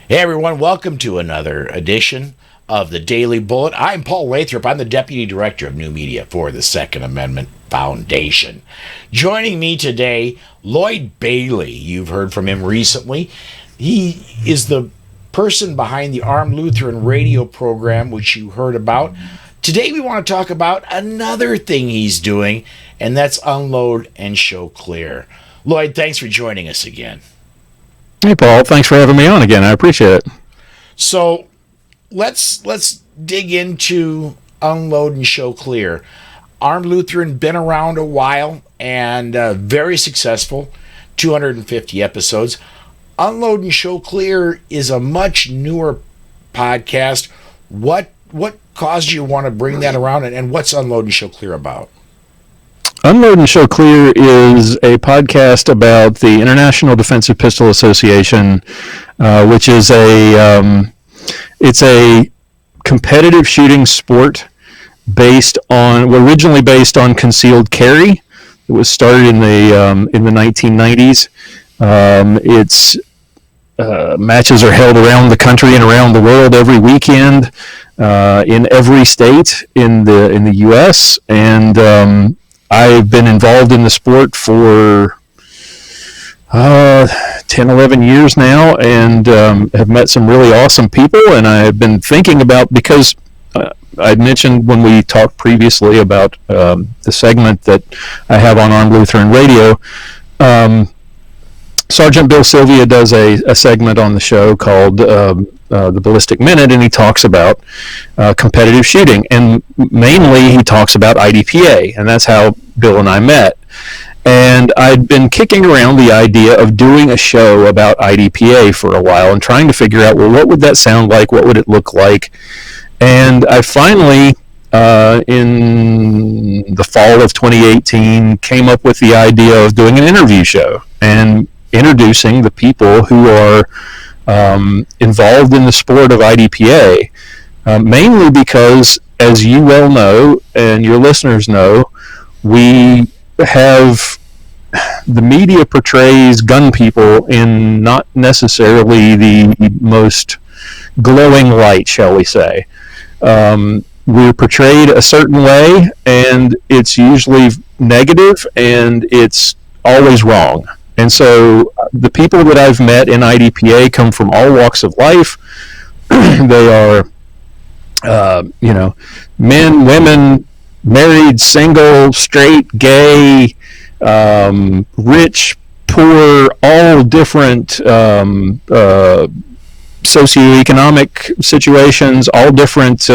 Hey everyone, welcome to another edition of the Daily Bullet. I'm Paul Lathrop. I'm the Deputy Director of New Media for the Second Amendment Foundation. Joining me today, Lloyd Bailey. You've heard from him recently. He is the person behind the Armed Lutheran radio program, which you heard about. Today we want to talk about another thing he's doing, and that's Unload and Show Clear. Lloyd, thanks for joining us again. Hey, Paul. Thanks for having me on again. I appreciate it. So let's dig into Unload and Show Clear. Armed Lutheran been around a while and very successful, 250 episodes. Unload and Show Clear is a much newer podcast. What caused you to want to bring that around, and what's Unload and Show Clear about? Unload and Show Clear is a podcast about the International Defensive Pistol Association, which is it's a competitive shooting sport originally based on concealed carry. It was started in the 1990s. Its matches are held around the country and around the world every weekend, in every state in the U.S. and I've been involved in the sport for 10, 11 years now, and have met some really awesome people. And I've been thinking about, because I'd mentioned when we talked previously about the segment that I have on Armed Lutheran Radio, Sergeant Bill Sylvia does a segment on the show called the Ballistic Minute, and he talks about competitive shooting, and mainly he talks about IDPA, and that's how Bill and I met. And I'd been kicking around the idea of doing a show about IDPA for a while and trying to figure out, well, what would that sound like? What would it look like? And I finally, in the fall of 2018, came up with the idea of doing an interview show and introducing the people who are involved in the sport of IDPA, mainly because, as you well know and your listeners know, the media portrays gun people in not necessarily the most glowing light, shall we say. We're portrayed a certain way, and it's usually negative, and it's always wrong. And so the people that I've met in IDPA come from all walks of life. They are, men, women, married, single, straight, gay, rich, poor, all different socioeconomic situations, all different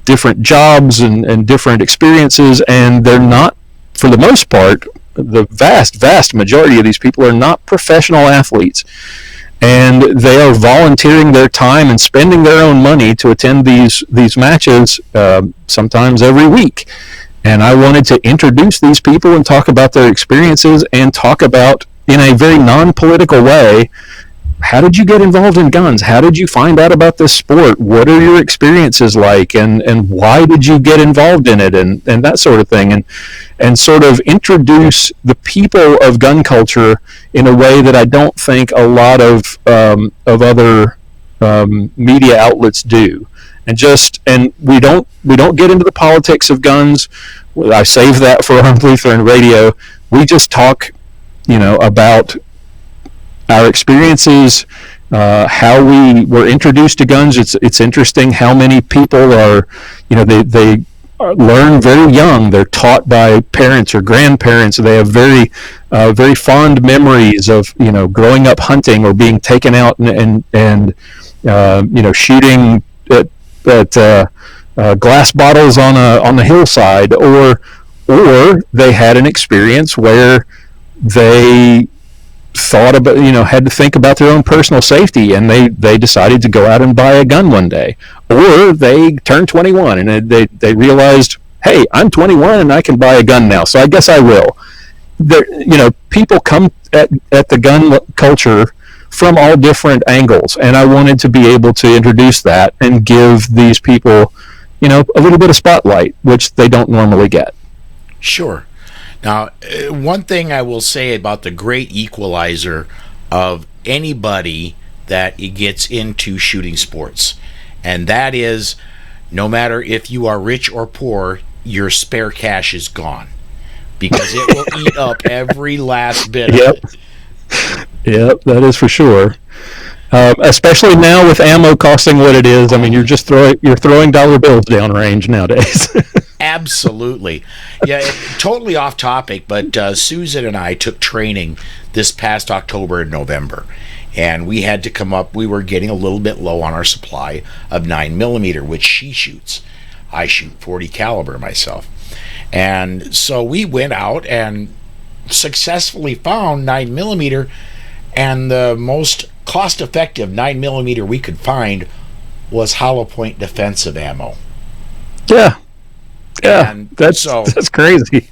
different jobs and different experiences, and they're not, for the most part, the vast majority of these people are not professional athletes, and they are volunteering their time and spending their own money to attend these matches, sometimes every week. And I wanted to introduce these people and talk about their experiences, and talk about, in a very non-political way, how did you get involved in guns? How did you find out about this sport? What are your experiences like? And why did you get involved in it? And that sort of thing. And sort of introduce the people of gun culture in a way that I don't think a lot of other media outlets do. And we don't get into the politics of guns. I save that for Armed Lutheran Radio. We just talk, about our experiences, how we were introduced to guns. It's interesting how many people are, they learn very young. They're taught by parents or grandparents. They have very fond memories of growing up hunting or being taken out and shooting at glass bottles on the hillside, or they had an experience where they thought about, had to think about their own personal safety, and they decided to go out and buy a gun one day. Or they turned 21 and they realized, hey, I'm 21 and I can buy a gun now, so I guess I will. People come at the gun culture from all different angles, and I wanted to be able to introduce that and give these people, a little bit of spotlight, which they don't normally get. Sure. Now, one thing I will say about the great equalizer of anybody that it gets into shooting sports. And that is, no matter if you are rich or poor, your spare cash is gone. Because it will eat up every last bit of it. Yep, that is for sure. Especially now with ammo costing what it is. I mean, you're throwing dollar bills downrange nowadays. Absolutely. Yeah, totally off topic, but Susan and I took training this past October and November. And we had to come up, we were getting a little bit low on our supply of 9mm, which she shoots. I shoot 40 caliber myself. And so we went out and successfully found 9mm, and the most cost-effective 9mm we could find was hollow point defensive ammo. Yeah, And that's crazy.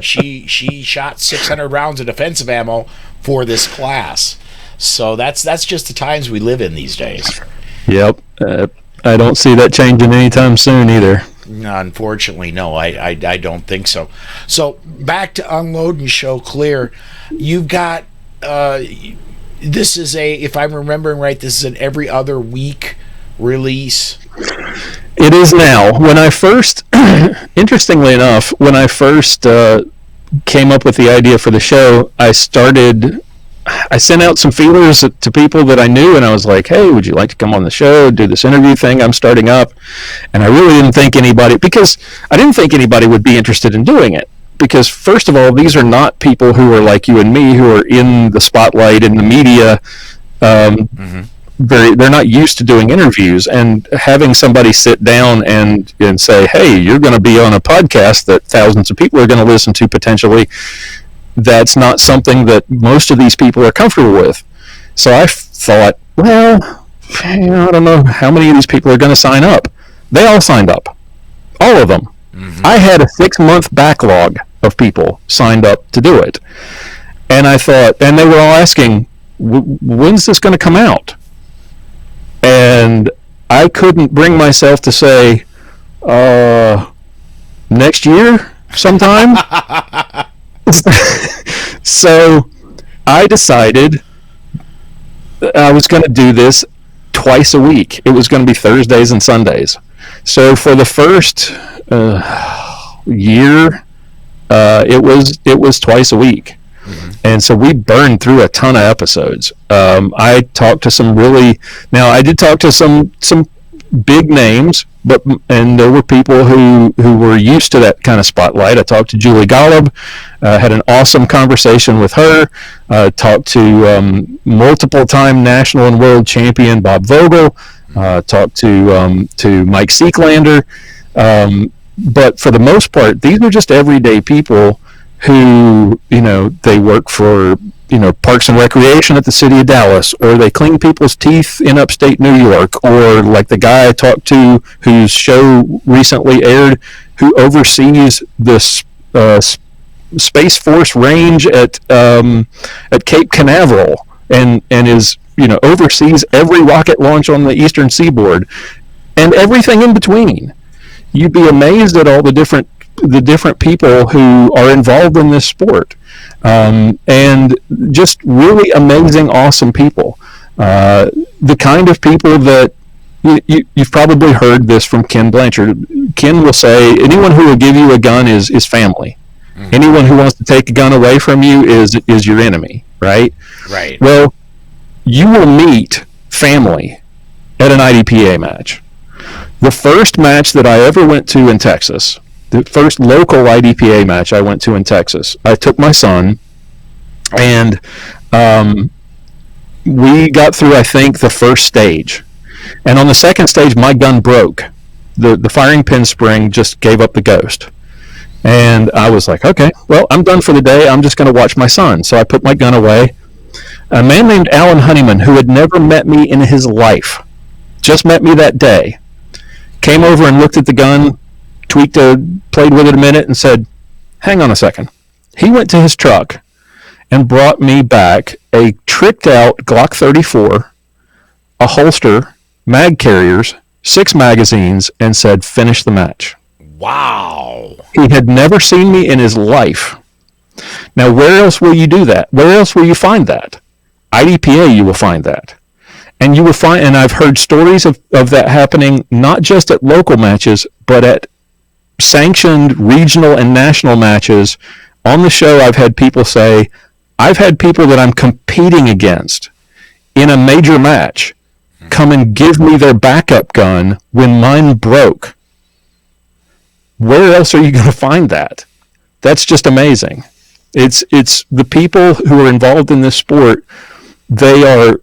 she shot 600 rounds of defensive ammo for this class. So that's just the times we live in these days. Yep. I don't see that changing anytime soon either. Unfortunately, no, I don't think so. So back to Unload and Show Clear. You've got this is if I'm remembering right, this is an every other week release. It is now. When I first, interestingly enough, when I first came up with the idea for the show, I sent out some feelers to people that I knew, and I was like, hey, would you like to come on the show, do this interview thing I'm starting up? And I really didn't think anybody would be interested in doing it. Because, first of all, these are not people who are like you and me, who are in the spotlight, in the media. They're not used to doing interviews, and having somebody sit down and say, hey, you're going to be on a podcast that thousands of people are going to listen to potentially, that's not something that most of these people are comfortable with. So I thought, well, I don't know how many of these people are going to sign up. They all signed up. All of them. Mm-hmm. I had a 6-month backlog of people signed up to do it. And I thought, and they were all asking, when's this going to come out? And I couldn't bring myself to say, next year sometime. So I decided I was going to do this twice a week. It was going to be Thursdays and Sundays. So for the first year, it was twice a week. Mm-hmm. And so we burned through a ton of episodes. I talked to I did talk to some big names, and there were people who were used to that kind of spotlight. I talked to Julie Golub, had an awesome conversation with her. Talked to multiple-time national and world champion Bob Vogel. Talked to Mike Seeklander. But for the most part, these are just everyday people who, they work for, Parks and Recreation at the city of Dallas, or they clean people's teeth in upstate New York, or like the guy I talked to whose show recently aired, who oversees the Space Force range at Cape Canaveral, and is, oversees every rocket launch on the eastern seaboard, and everything in between. You'd be amazed at all the different people who are involved in this sport, and just really amazing, awesome people. The kind of people that you've probably heard this from Ken Blanchard. Ken will say, anyone who will give you a gun is family. Mm-hmm. Anyone who wants to take a gun away from you is your enemy, right? Right. Well, you will meet family at an IDPA match. The first match that I ever went to in Texas, the first local IDPA match I went to in Texas, I took my son, and we got through, I think, the first stage. And on the second stage, my gun broke. The firing pin spring just gave up the ghost. And I was like, okay, well, I'm done for the day. I'm just going to watch my son. So I put my gun away. A man named Alan Honeyman, who had never met me in his life, just met me that day, came over and looked at the gun, played with it a minute, and said, hang on a second. He went to his truck and brought me back a tricked out Glock 34, a holster, mag carriers, 6 magazines, and said, finish the match. Wow. He had never seen me in his life. Now, where else will you do that? Where else will you find that? IDPA, you will find that. And you will find, and I've heard stories of that happening not just at local matches, but at sanctioned regional and national matches. On the show, I've had people say, I've had people that I'm competing against in a major match come and give me their backup gun when mine broke. Where else are you going to find that? That's just amazing. It's the people who are involved in this sport. They're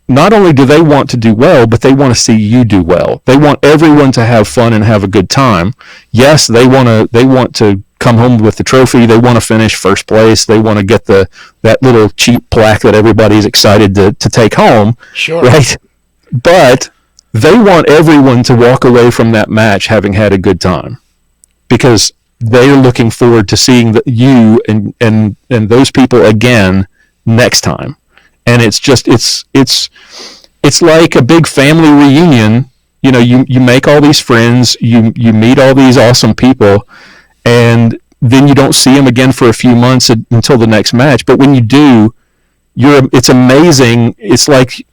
not only do they want to do well, but they want to see you do well. They want everyone to have fun and have a good time. Yes, they want to come home with the trophy. They want to finish first place. They want to get that little cheap plaque that everybody's excited to take home. Sure. Right? But they want everyone to walk away from that match having had a good time, because they're looking forward to seeing you and those people again next time. And it's just it's like a big family reunion. You know, you make all these friends, you meet all these awesome people, and then you don't see them again for a few months until the next match. But when you do, it's amazing. It's like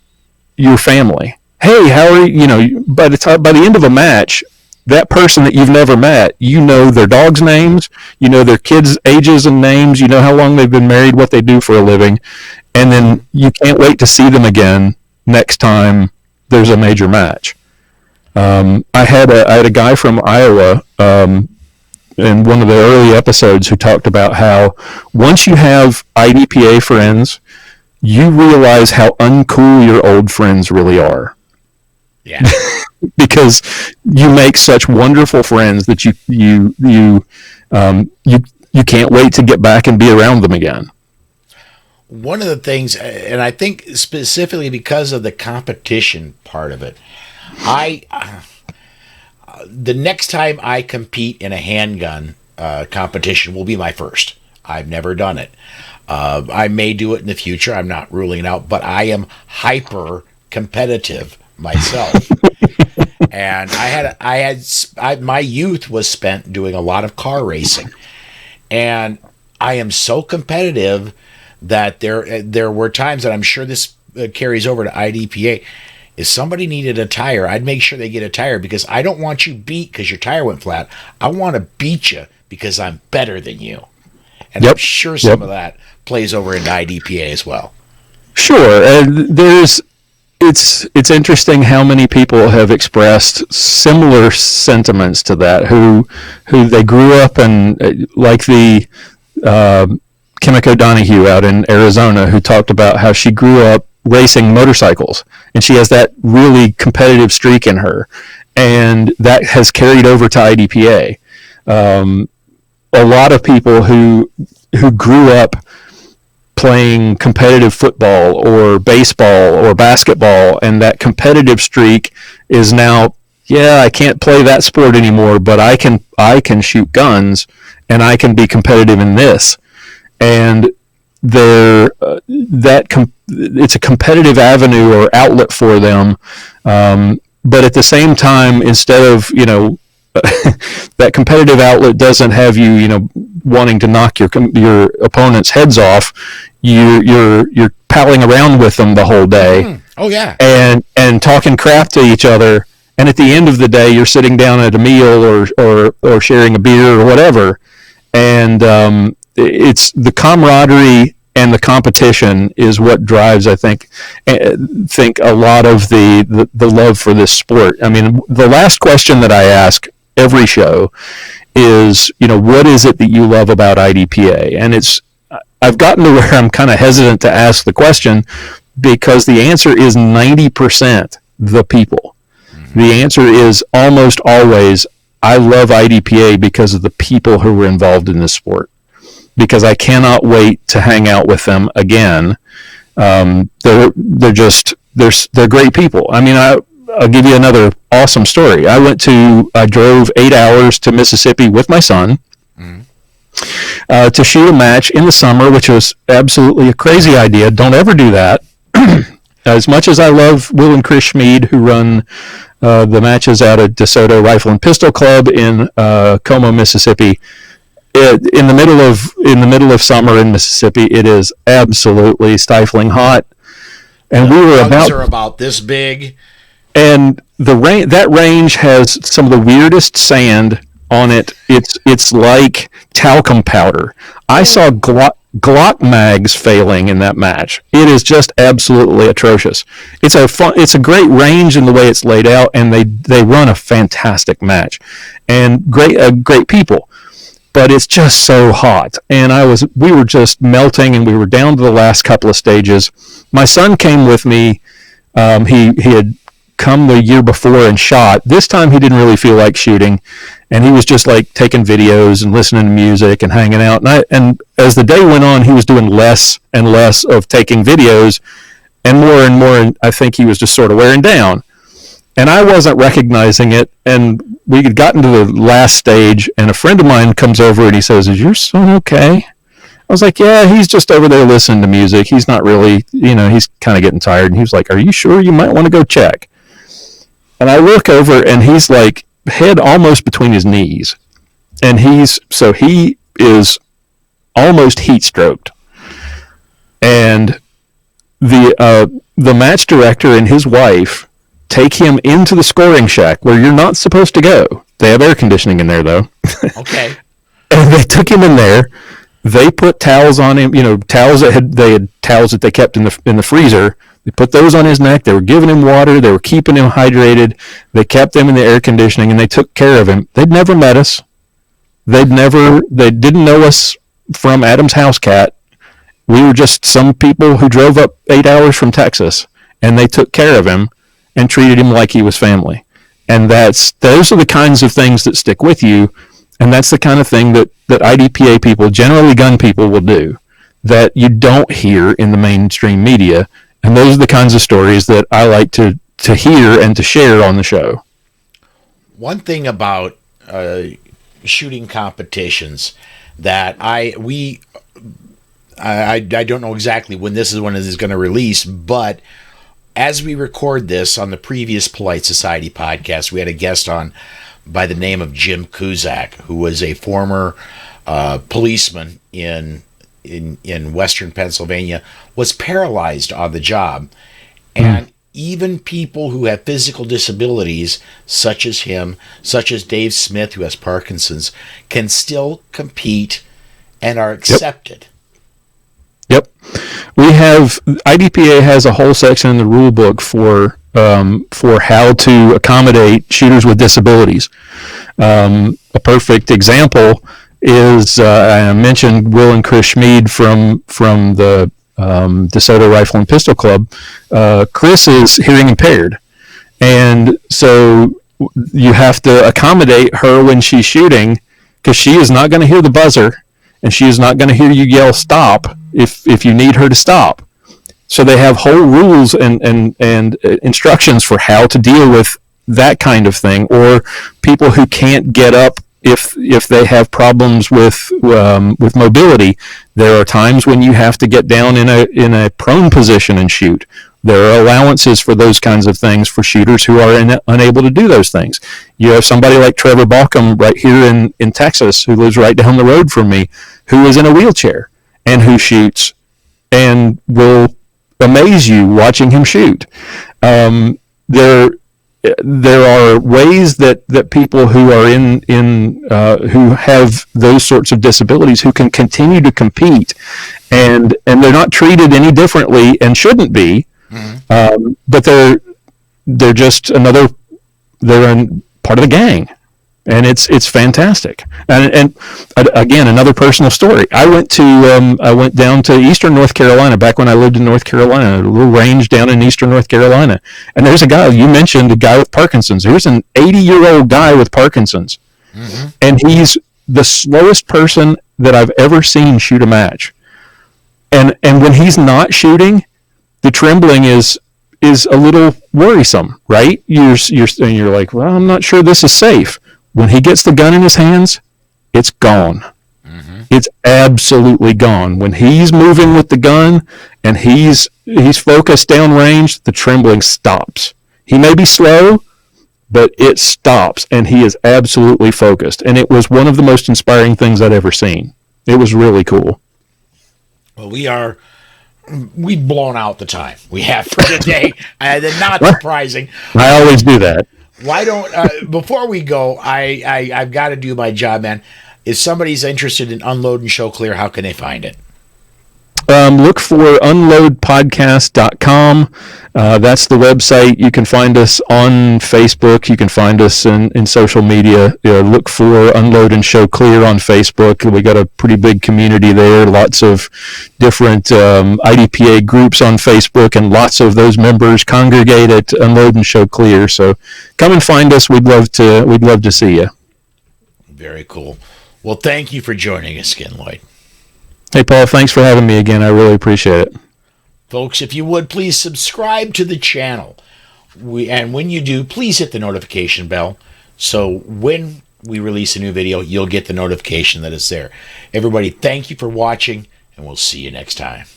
your family. Hey, how are you? You know, by the end of a match, that person that you've never met, you know their dogs' names, you know their kids' ages and names, you know how long they've been married, what they do for a living, and then you can't wait to see them again next time there's a major match. I had a guy from Iowa in one of the early episodes who talked about how once you have IDPA friends, you realize how uncool your old friends really are. Yeah. Because you make such wonderful friends that you can't wait to get back and be around them again. One of the things, and I think specifically because of the competition part of it, the next time I compete in a handgun competition will be my first. I've never done it. I may do it in the future. I'm not ruling it out, but I am hyper competitive myself. And my youth was spent doing a lot of car racing, and I am so competitive that there were times that I'm sure this carries over to IDPA. If somebody needed a tire, I'd make sure they get a tire, because I don't want you beat because your tire went flat. I want to beat you because I'm better than you. And I'm sure some of that plays over into IDPA as well. Sure. It's interesting how many people have expressed similar sentiments to that, who they grew up in, like the Kimiko Donahue out in Arizona, who talked about how she grew up racing motorcycles, and she has that really competitive streak in her, and that has carried over to IDPA. A lot of people who grew up playing competitive football or baseball or basketball, and that competitive streak is now, I can't play that sport anymore, but I can shoot guns and I can be competitive in this. And it's a competitive avenue or outlet for them. But at the same time, instead of, that competitive outlet doesn't have you, wanting to knock your opponent's heads off. You're palling around with them the whole day. Oh yeah. And talking crap to each other. And at the end of the day, you're sitting down at a meal or sharing a beer or whatever. And it's the camaraderie and the competition is what drives, I think a lot of the love for this sport. I mean, the last question that I ask every show is, what is it that you love about IDPA? And I've gotten to where I'm kind of hesitant to ask the question, because the answer is 90% the people. Mm-hmm. The answer is almost always, I love IDPA because of the people who were involved in this sport, because I cannot wait to hang out with them again. They're great people. I mean, I'll give you another awesome story. I drove 8 hours to Mississippi with my son to shoot a match in the summer, which was absolutely a crazy idea. Don't ever do that. As much as I love Will and Chris Schmid, who run the matches out at DeSoto Rifle and Pistol Club in Como, Mississippi, in the middle of summer in Mississippi, it is absolutely stifling hot. and we were about this big. And that range has some of the weirdest sand on it. It's like talcum powder. I saw Glock mags failing in that match. It is just absolutely atrocious. It's a great range in the way it's laid out, and they run a fantastic match, and great people. But it's just so hot, and we were just melting, and we were down to the last couple of stages. My son came with me. He had come the year before and shot. This time he didn't really feel like shooting, and he was just like taking videos and listening to music and hanging out. And as the day went on, he was doing less and less of taking videos, and more, and I think he was just sort of wearing down. And I wasn't recognizing it, and we had gotten to the last stage, and a friend of mine comes over and he says, "Is your son okay?" I was like, "Yeah, he's just over there listening to music. He's not really, he's kind of getting tired." And he was like, "Are you sure? You might want to go check." And I look over, and he's like head almost between his knees, and he is almost heat stroked. And the match director and his wife take him into the scoring shack where you're not supposed to go. They have air conditioning in there, though. Okay. And they took him in there. They put towels on him, towels that they kept in the freezer. They put those on his neck. They were giving him water. They were keeping him hydrated. They kept him in the air conditioning, and they took care of him. They'd never met us. They didn't know us from Adam's House Cat. We were just some people who drove up 8 hours from Texas, and they took care of him and treated him like he was family. And those are the kinds of things that stick with you, and that's the kind of thing that IDPA people, generally gun people, will do that you don't hear in the mainstream media. And those are the kinds of stories that I like to hear and to share on the show. One thing about shooting competitions that I don't know exactly when this is going to release, but as we record this on the previous Polite Society podcast, we had a guest on by the name of Jim Kuzak, who was a former policeman in Western Pennsylvania, was paralyzed on the job. And even people who have physical disabilities, such as him, such as Dave Smith, who has Parkinson's, can still compete and are accepted. Yep. IDPA has a whole section in the rule book for how to accommodate shooters with disabilities. A perfect example is I mentioned Will and Chris Schmid from the DeSoto Rifle and Pistol Club. Chris is hearing impaired, and so you have to accommodate her when she's shooting, because she is not going to hear the buzzer, and she is not going to hear you yell stop if you need her to stop. So they have whole rules and instructions for how to deal with that kind of thing, or people who can't get up if they have problems with mobility. There are times when you have to get down in a prone position and shoot. There are allowances for those kinds of things for shooters who are unable to do those things. You have somebody like Trevor Balcom right here in Texas, who lives right down the road from me, who is in a wheelchair and who shoots and will amaze you watching him shoot. There are ways that people who are who have those sorts of disabilities who can continue to compete, and they're not treated any differently and shouldn't be. Mm-hmm. But they're just they're part of the gang, and it's fantastic. And again, another personal story. I went down to Eastern North Carolina back when I lived in North Carolina, a little range down in Eastern North Carolina. And there's a guy, you mentioned a guy with Parkinson's. There's an 80-year-old guy with Parkinson's, mm-hmm. and he's the slowest person that I've ever seen shoot a match. And when he's not shooting, the trembling is a little worrisome, right? You're like, well, I'm not sure this is safe. When he gets the gun in his hands, it's gone. Mm-hmm. It's absolutely gone. When he's moving with the gun and he's focused downrange, the trembling stops. He may be slow, but it stops, and he is absolutely focused. And it was one of the most inspiring things I'd ever seen. It was really cool. Well, we are we've blown out the time we have for today. Not surprising. I always do that. Why don't before we go, I've got to do my job, man. If somebody's interested in Unload and Show Clear, how can they find it? Look for unloadpodcast.com. That's the website. You can find us on Facebook. You can find us in social media. Look for Unload and Show Clear on Facebook. We got a pretty big community there. Lots of different IDPA groups on Facebook, and lots of those members congregate at Unload and Show Clear. So come and find us. We'd love to see you. Very cool. Well, thank you for joining us again, Lloyd. Hey, Paul, thanks for having me again. I really appreciate it. Folks, if you would, please subscribe to the channel. And when you do, please hit the notification bell. So when we release a new video, you'll get the notification that it's there. Everybody, thank you for watching, and we'll see you next time.